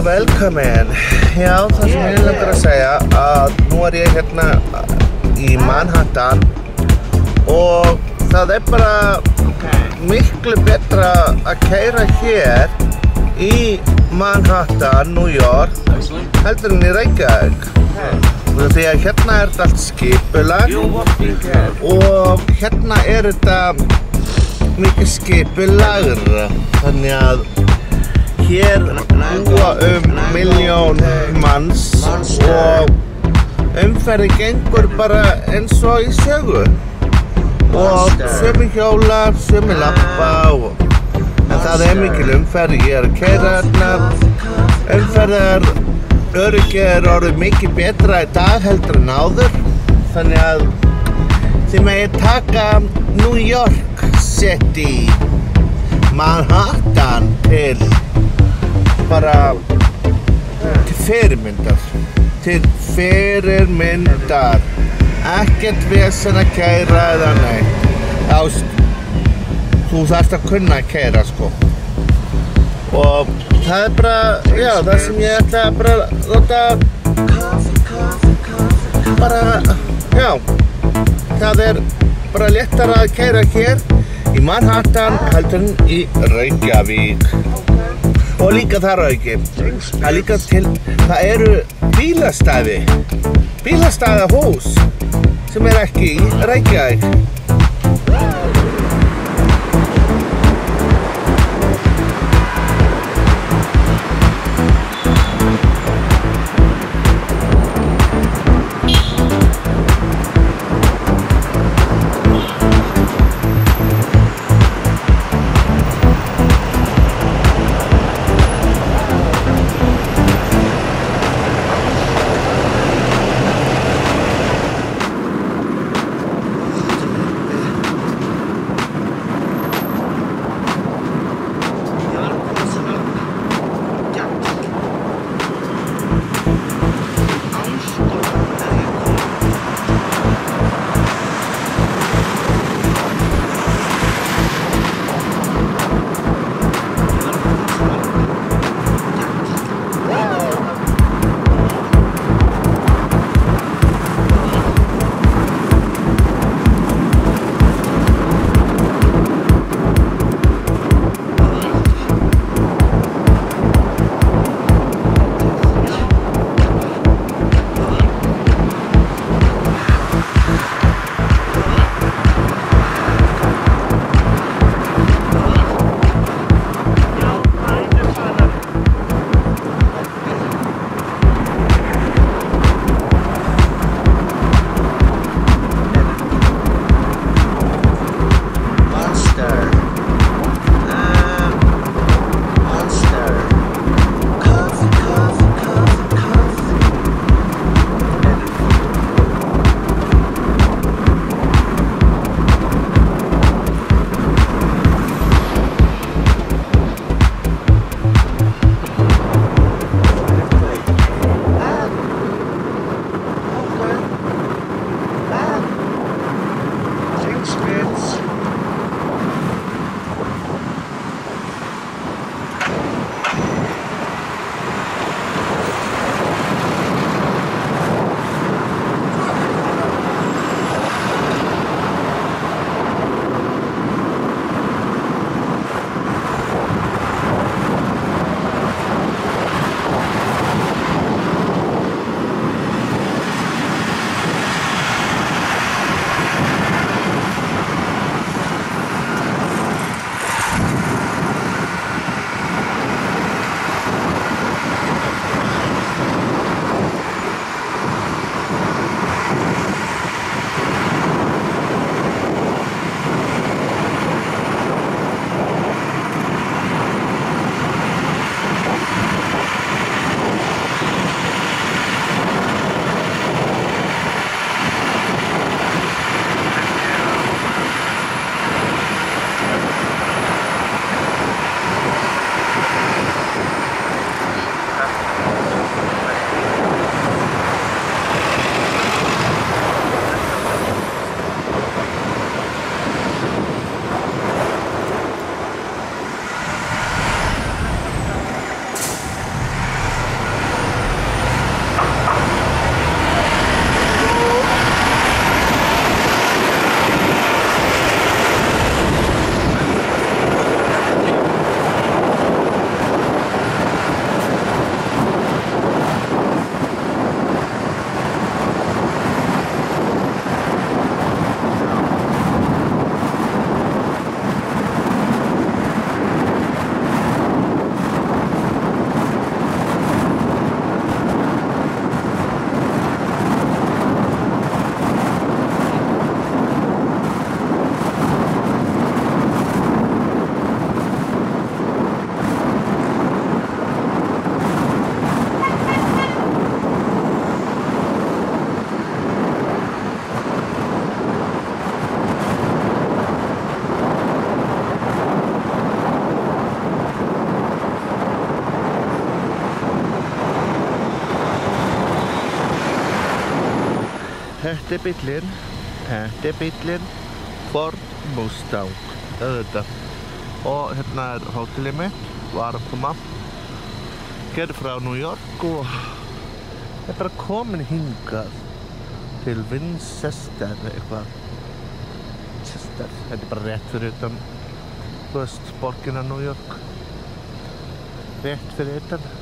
Velkomin. Já, það sem ég langar að segja að nú ég hérna í Manhattan og það bara miklu betra að keyra hér í Manhattan, New York heldur en í Reykjavík. Því að hérna þetta allt skipulag og hérna þetta mikið skipulagra. Þannig að hér búa milljón manns og umferði gengur bara eins og í sögu. Og sömu hjóla, sömu labba en það mikil umferð. Ég að keyra hérna. Umferðaröryggið orðið mikið betra í dag heldur en áður. Þannig að þið megið taka New York City, Manhattan til fyrirmyndar. Ekkert vesen að keyra eða neitt. Þú þarft að kunna að keyra sko. Og það bara, já, það sem ég ætla að láta já, það bara léttara að keyra hér í Manhattan heldur en í Reykjavík. Og líka þar auki. Það líka til, það eru bílastæðahús sem ekki í Reykjavík. Þetta er bíllinn Ford Mustang, auðvitað. Og hérna er hótelið mitt, var að koma. Gerði frá New York og ég er bara komin hingað til Winchester eitthvað. Winchester, þetta er bara rétt fyrir utan, þú veist, borgina New York. Rétt fyrir utan.